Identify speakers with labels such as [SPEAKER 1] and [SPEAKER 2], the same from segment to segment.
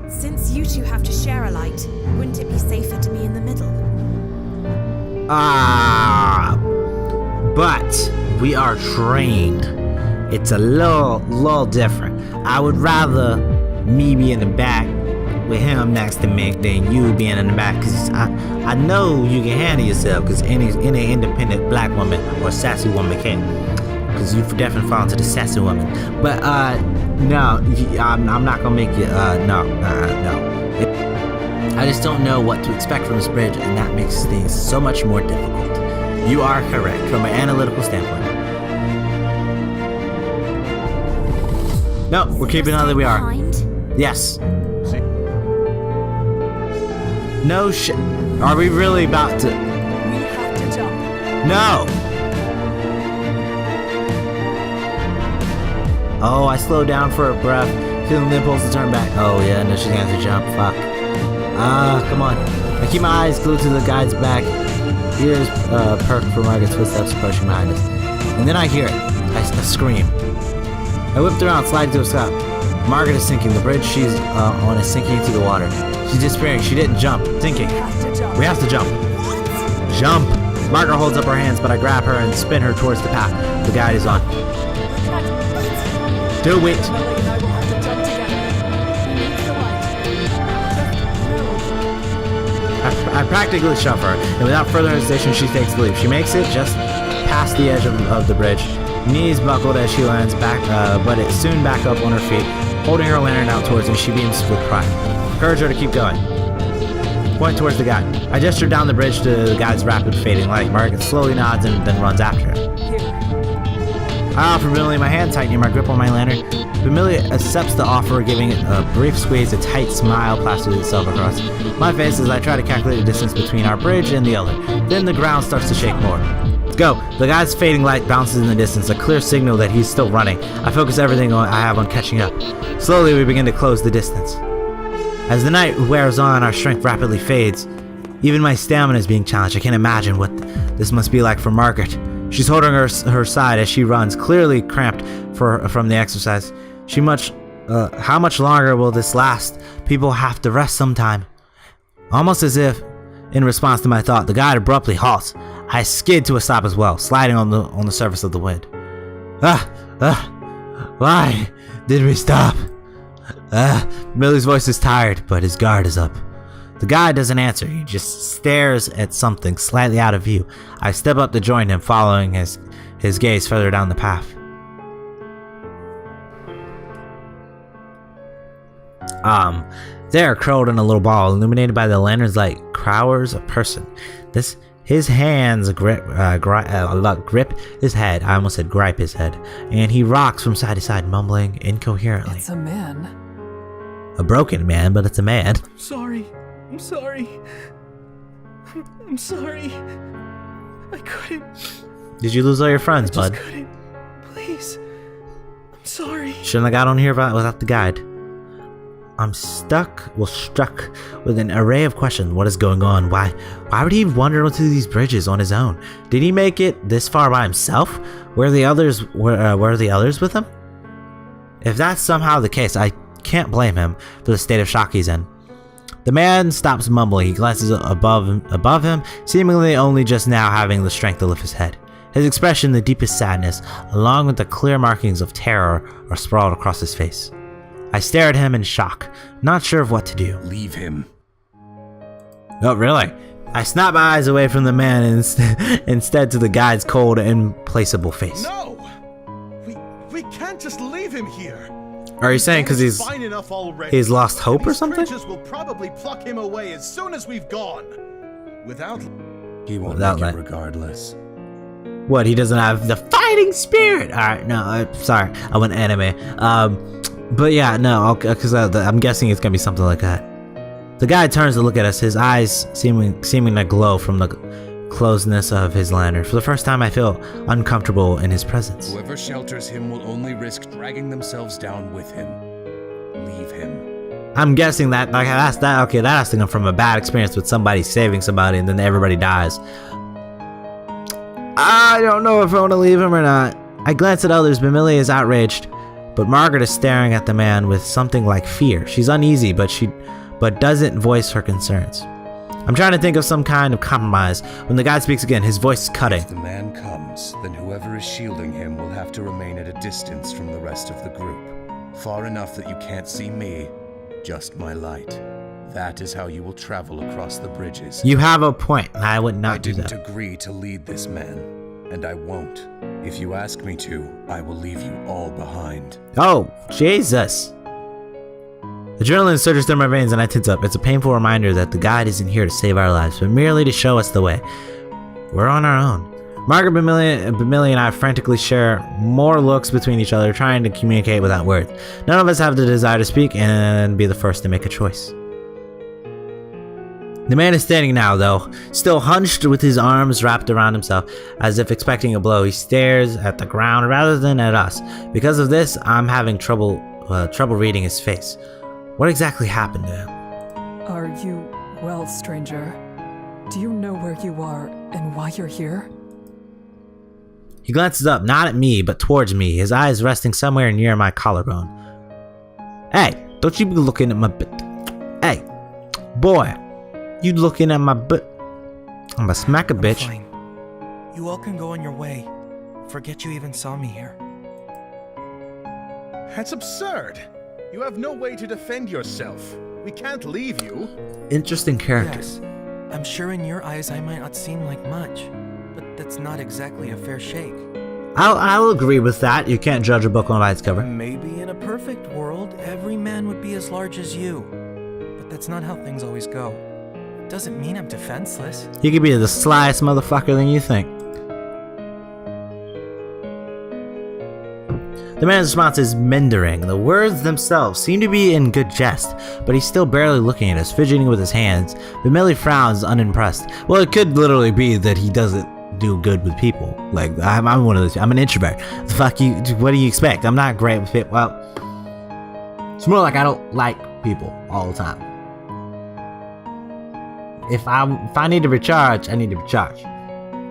[SPEAKER 1] Since you two have to share a light, wouldn't it be safer to be in the middle?
[SPEAKER 2] But we are trained. It's a little different. I would rather me be in the back with him next to me than you being in the back, because I know you can handle yourself, because any independent black woman or sassy woman can, because you definitely fall into the sassy woman. But no, I'm not gonna make you no. I just don't know what to expect from this bridge, and that makes things so much more difficult. You are correct from an analytical standpoint. No, we're keeping on that we are. Yes. No shit. Are we really about to?
[SPEAKER 1] We have to jump.
[SPEAKER 2] No. Oh, I slowed down for a breath, feeling the impulse to turn back. Oh yeah, no, she's gonna have to jump. Fuck. Come on. I keep my eyes glued to the guide's back. Ears perked for Margaret's footsteps approaching behind us. And then I hear it. I scream. I whipped around, sliding to a stop. Margaret is sinking. The bridge she's on is sinking into the water. She's disappearing. She didn't jump. Thinking. We have to jump. Jump! Margaret holds up her hands, but I grab her and spin her towards the path the guide is on. Do it! I practically shove her, and without further hesitation, she takes the leap. She makes it just past the edge of the bridge. Knees buckled as she lands back, but it's soon back up on her feet. Holding her lantern out towards me, she beams with pride. Encourage her to keep going. Point towards the guide. I gesture down the bridge to the guide's rapid fading light. Margaret slowly nods and then runs after her. I offer Militia my hand, tightening my grip on my lantern. Militia accepts the offer, giving it a brief squeeze. A tight smile plasters itself across my face as I try to calculate the distance between our bridge and the other. Then the ground starts to shake more. Let's go. The guide's fading light bounces in the distance, a clear signal that he's still running. I focus everything I have on catching up. Slowly, we begin to close the distance. As the night wears on, our strength rapidly fades. Even my stamina is being challenged. I can't imagine what this must be like for Margaret. She's holding her side as she runs, clearly cramped from the exercise. How much longer will this last? People have to rest sometime. Almost as if, in response to my thought, the guide abruptly halts. I skid to a stop as well, sliding on the surface of the wind. Why did we stop? Millie's voice is tired, but his guard is up. The guide doesn't answer. He just stares at something slightly out of view. I step up to join him, following his gaze further down the path. There, curled in a little ball, illuminated by the lantern's light, cowers a person. His hands grip his head. I almost said gripe his head. And he rocks from side to side, mumbling incoherently.
[SPEAKER 3] It's a man.
[SPEAKER 2] A broken man, but it's a man.
[SPEAKER 3] I'm sorry. I'm sorry. I'm sorry. I couldn't.
[SPEAKER 2] Did you lose all your friends, bud?
[SPEAKER 3] I just couldn't. Please. I'm sorry.
[SPEAKER 2] Shouldn't have got on here without the guide. I'm struck with an array of questions. What is going on? Why would he wander onto these bridges on his own? Did he make it this far by himself? Were the others with him? If that's somehow the case, I can't blame him for the state of shock he's in. The man stops mumbling. He glances above him, seemingly only just now having the strength to lift his head. His expression, the deepest sadness, along with the clear markings of terror, are sprawled across his face. I stare at him in shock, not sure of what to do.
[SPEAKER 4] Leave him.
[SPEAKER 2] Oh, really? I snap my eyes away from the man and instead to the guide's cold, implacable face.
[SPEAKER 5] No! We can't just leave him here.
[SPEAKER 2] Are you saying because he's lost hope or something?
[SPEAKER 5] These will probably pluck him away as soon as we've gone.
[SPEAKER 4] He won't make it regardless.
[SPEAKER 2] What, he doesn't have the fighting spirit? Alright, no, sorry, I went anime. But yeah, no, because I'm guessing it's gonna be something like that. The guy turns to look at us, his eyes seeming to glow from the closeness of his lantern. For the first time, I feel uncomfortable in his presence.
[SPEAKER 4] Whoever shelters him will only risk dragging themselves down with him. Leave him.
[SPEAKER 2] I'm guessing that, that has to come from a bad experience with somebody saving somebody and then everybody dies. I don't know if I want to leave him or not. I glance at others, but Millie is outraged. But Margaret is staring at the man with something like fear. She's uneasy, but doesn't voice her concerns. I'm trying to think of some kind of compromise. When the guide speaks again, his voice is cutting.
[SPEAKER 4] If the man comes, then whoever is shielding him will have to remain at a distance from the rest of the group. Far enough that you can't see me, just my light. That is how you will travel across the bridges.
[SPEAKER 2] You have a point. I would not do that.
[SPEAKER 4] I didn't agree to lead this man, and I won't. If you ask me to, I will leave you all behind.
[SPEAKER 2] Oh, Jesus. Adrenaline surges through my veins and I tense up. It's a painful reminder that the guide isn't here to save our lives, but merely to show us the way. We're on our own. Margaret, Bamili, and I frantically share more looks between each other, trying to communicate without words. None of us have the desire to speak and be the first to make a choice. The man is standing now, though, still hunched with his arms wrapped around himself, as if expecting a blow. He stares at the ground rather than at us. Because of this, I'm having trouble reading his face. What exactly happened to him?
[SPEAKER 3] Are you well, stranger? Do you know where you are and why you're here?
[SPEAKER 2] He glances up, not at me, but towards me, his eyes resting somewhere near my collarbone. Hey, don't you be looking at my butt. Hey, boy, you looking at my butt. I'm gonna smack a bitch.
[SPEAKER 6] Fine. You all can go on your way. Forget you even saw me here.
[SPEAKER 5] That's absurd. You have no way to defend yourself. We can't leave you.
[SPEAKER 2] Interesting character.
[SPEAKER 6] Yes, I'm sure in your eyes I might not seem like much, but that's not exactly a fair shake.
[SPEAKER 2] I'll agree with that. You can't judge a book on by its cover.
[SPEAKER 6] Maybe in a perfect world, every man would be as large as you. But that's not how things always go. It doesn't mean I'm defenseless.
[SPEAKER 2] You could be the slyest motherfucker than you think. The man's response is mendering. The words themselves seem to be in good jest, but he's still barely looking at us, fidgeting with his hands. Bamili frowns, unimpressed. Well, it could literally be that he doesn't do good with people. Like, I'm one of those. I'm an introvert. The fuck you? What do you expect? I'm not great with people. Well, it's more like I don't like people all the time. If I need to recharge, I need to recharge.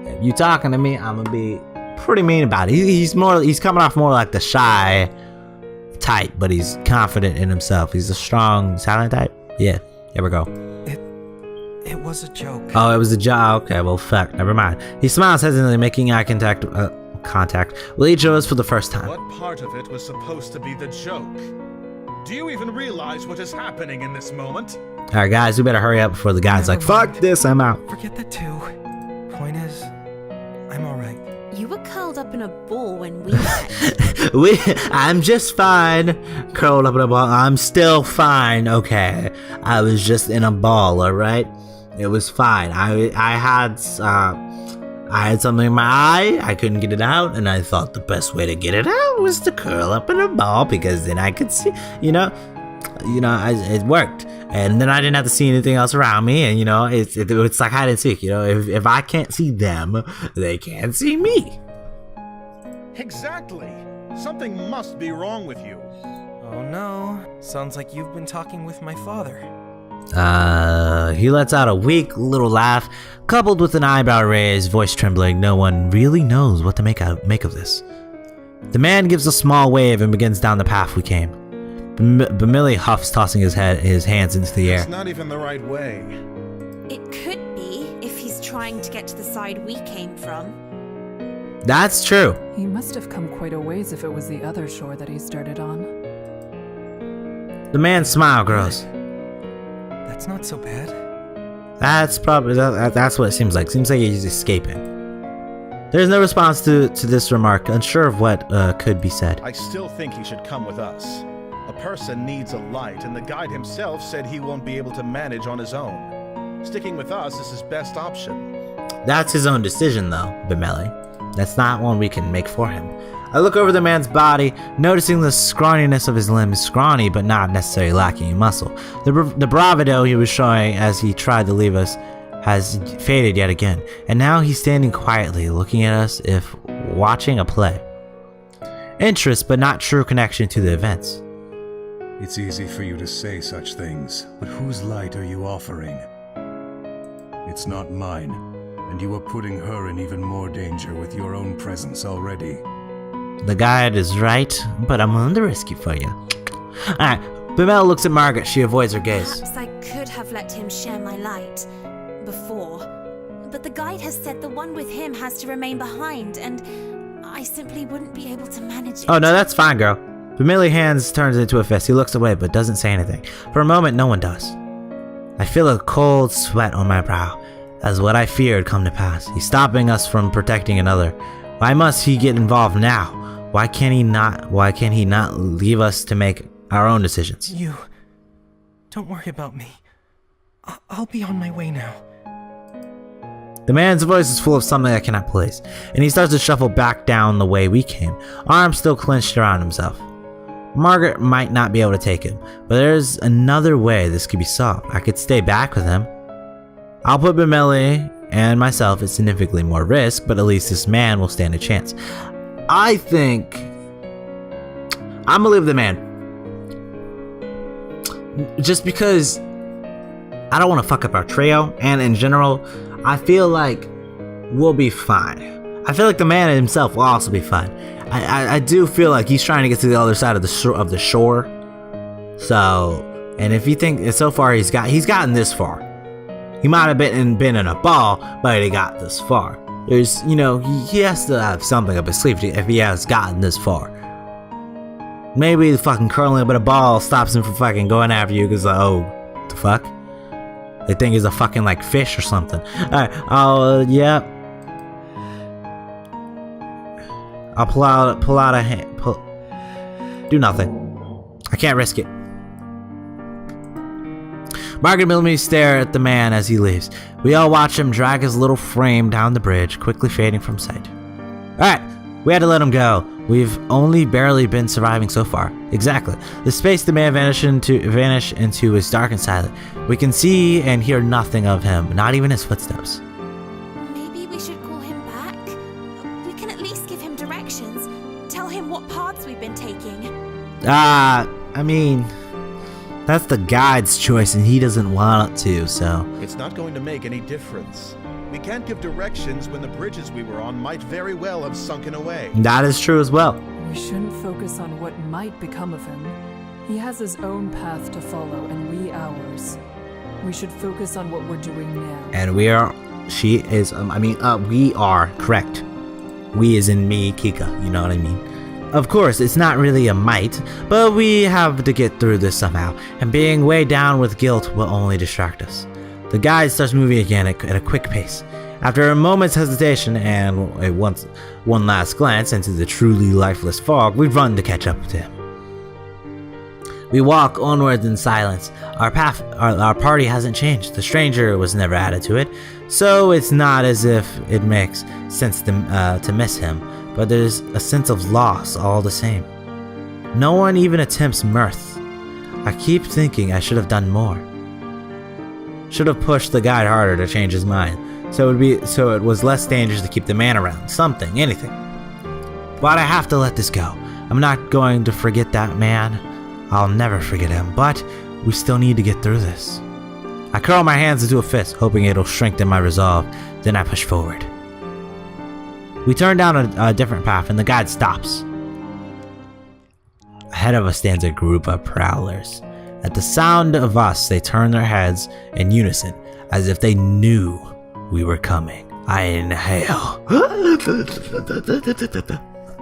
[SPEAKER 2] If you talking to me, I'm gonna be pretty mean about it. He's coming off more like the shy type, but he's confident in himself. He's a strong, silent type. Yeah, there we go.
[SPEAKER 6] It was a joke.
[SPEAKER 2] Oh, it was a joke. Okay, well, fuck, never mind. He smiles hesitantly, making eye contact with each of us for the first time.
[SPEAKER 5] What part of it was supposed to be the joke? Do you even realize what is happening in this moment?
[SPEAKER 2] All right, guys, we better hurry up before the guy's like, fuck this, I'm out.
[SPEAKER 6] Forget that too. Point is, I'm alright.
[SPEAKER 1] You were curled up in a ball when we met.
[SPEAKER 2] I'm just fine. Curled up in a ball. I'm still fine, okay? I was just in a ball, alright? It was fine. I had something in my eye. I couldn't get it out, and I thought the best way to get it out was to curl up in a ball, because then I could see, it worked. And then I didn't have to see anything else around me, and it's like hide and seek. If I can't see them, they can't see me.
[SPEAKER 5] Exactly. Something must be wrong with you.
[SPEAKER 6] Oh no, sounds like you've been talking with my father.
[SPEAKER 2] He lets out a weak little laugh, coupled with an eyebrow raise, voice trembling. No one really knows what to make of this. The man gives a small wave and begins down the path we came. Bamili huffs, tossing his hands into the air.
[SPEAKER 5] It's not even the right way.
[SPEAKER 1] It could be if he's trying to get to the side we came from.
[SPEAKER 2] That's true.
[SPEAKER 3] He must have come quite a ways if it was the other shore that he started on.
[SPEAKER 2] The man's smile grows.
[SPEAKER 6] That's not so bad.
[SPEAKER 2] That's probably that's what it seems like. Seems like he's escaping. There's no response to this remark, unsure of what could be said.
[SPEAKER 5] I still think he should come with us. A person needs a light, and the guide himself said he won't be able to manage on his own. Sticking with us is his best option.
[SPEAKER 2] That's his own decision, though, Bamili. That's not one we can make for him. I look over the man's body, noticing the scrawniness of his limbs. Scrawny, but not necessarily lacking in muscle. The bravado he was showing as he tried to leave us has faded yet again, and now he's standing quietly, looking at us if watching a play. Interest, but not true connection to the events.
[SPEAKER 4] It's easy for you to say such things, but whose light are you offering? It's not mine, and you are putting her in even more danger with your own presence already.
[SPEAKER 2] The guide is right, but I'm willing to risk it for you. Alright, Bimel looks at Margaret. She avoids her gaze.
[SPEAKER 1] Perhaps I could have let him share my light before. But the guide has said the one with him has to remain behind, and I simply wouldn't be able to manage it.
[SPEAKER 2] Oh, no, that's fine, girl. Bimeli's hands turns into a fist. He looks away, but doesn't say anything. For a moment, no one does. I feel a cold sweat on my brow, as what I feared come to pass. He's stopping us from protecting another. Why must he get involved now? Why can't he not leave us to make our own decisions?
[SPEAKER 6] You... Don't worry about me. I'll be on my way now.
[SPEAKER 2] The man's voice is full of something I cannot place, and he starts to shuffle back down the way we came, arms still clenched around himself. Margaret might not be able to take him, but there's another way this could be solved. I could stay back with him. I'll put Bimeli and myself at significantly more risk, but at least this man will stand a chance. I think I'm gonna leave the man. Just because I don't want to fuck up our trio, and in general, I feel like we'll be fine. I feel like the man himself will also be fine. I do feel like he's trying to get to the other side of the shore. So, and if you think so far he's gotten this far. He might have been in a ball, but he got this far. There's, he has to have something up his sleeve if he has gotten this far. Maybe the fucking curling up in a ball stops him from fucking going after you because, what the fuck? They think he's a fucking, fish or something. Alright, yeah. I'll pull out a hand. Do nothing. I can't risk it. Margaret and Millie stare at the man as he leaves. We all watch him drag his little frame down the bridge, quickly fading from sight. Alright, we had to let him go. We've only barely been surviving so far. Exactly. The space the man vanished into is dark and silent. We can see and hear nothing of him, not even his footsteps.
[SPEAKER 1] Maybe we should call him back? We can at least give him directions. Tell him what paths we've been taking.
[SPEAKER 2] I mean, that's the guide's choice and he doesn't want to, so.
[SPEAKER 5] It's not going to make any difference. We can't give directions when the bridges we were on might very well have sunken away.
[SPEAKER 2] That is true as well.
[SPEAKER 3] We shouldn't focus on what might become of him. He has his own path to follow, and we ours. We should focus on what we're doing now.
[SPEAKER 2] And we are, we are, correct. We as in me, Kika, you know what I mean? Of course, it's not really a might, but we have to get through this somehow, and being weighed down with guilt will only distract us. The guide starts moving again at a quick pace. After a moment's hesitation and one last glance into the truly lifeless fog, we run to catch up to him. We walk onwards in silence. Our party hasn't changed. The stranger was never added to it, so it's not as if it makes sense to miss him, but there's a sense of loss all the same. No one even attempts mirth. I keep thinking I should have done more. Should have pushed the guide harder to change his mind, so it was less dangerous to keep the man around. Something, anything. But I have to let this go. I'm not going to forget that man. I'll never forget him, but we still need to get through this. I curl my hands into a fist, hoping it'll strengthen my resolve. Then I push forward. We turn down a different path, and the guide stops. Ahead of us stands a group of prowlers. At the sound of us, they turn their heads in unison, as if they knew we were coming. I inhale.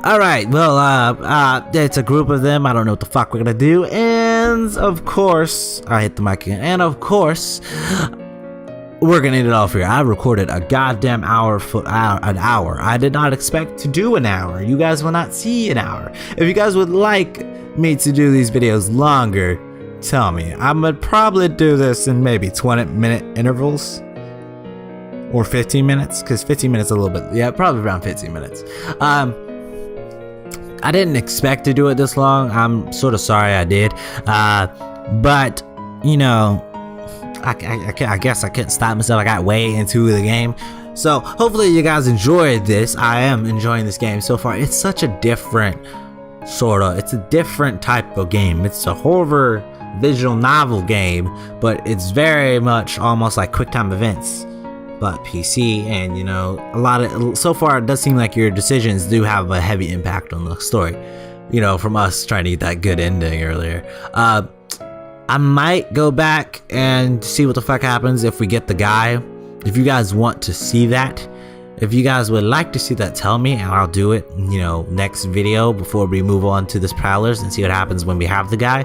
[SPEAKER 2] Alright, well, it's a group of them. I don't know what the fuck we're gonna do. And, of course, I hit the mic again. And, of course, we're gonna end it off here. I recorded a goddamn hour. I did not expect to do an hour. You guys will not see an hour. If you guys would like me to do these videos longer, tell me. I'm gonna probably do this in maybe 20-minute intervals. Or 15 minutes, because 15 minutes is a little bit, yeah, probably around 15 minutes. I didn't expect to do it this long. I'm sort of sorry I did. But, I guess I couldn't stop myself. I got way into the game. So, hopefully you guys enjoyed this. I am enjoying this game so far. It's such a different it's a different type of game. It's a horror visual novel game, but it's very much almost like quick time events. but PC, and you know, so far it does seem like your decisions do have a heavy impact on the story, you know, from us trying to get that good ending earlier. I might go back and see what the fuck happens if we get the guy. If you guys want to see that, if you guys would like to see that, tell me and I'll do it, you know, next video before we move on to this Prowlers and see what happens when we have the guy.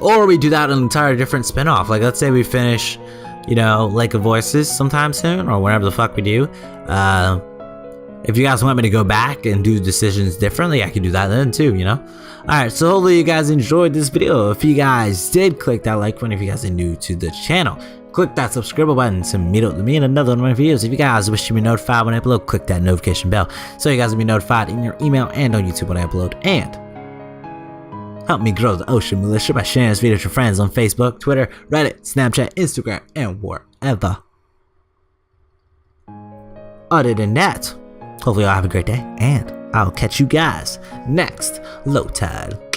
[SPEAKER 2] Or we do that an entire different spin-off. Like, let's say we finish, you know, Lake of Voices sometime soon, or whenever the fuck we do. If you guys want me to go back and do decisions differently, I can do that then too, you know? Alright, so hopefully you guys enjoyed this video. If you guys did, click that like button. If you guys are new to the channel, click that subscribe button to meet up with me in another one of my videos. If you guys wish to be notified when I upload, click that notification bell so you guys will be notified in your email and on YouTube when I upload. And help me grow the Ocean Militia by sharing this video with your friends on Facebook, Twitter, Reddit, Snapchat, Instagram, and wherever. Other than that, hopefully y'all have a great day, and I'll catch you guys next LowTide.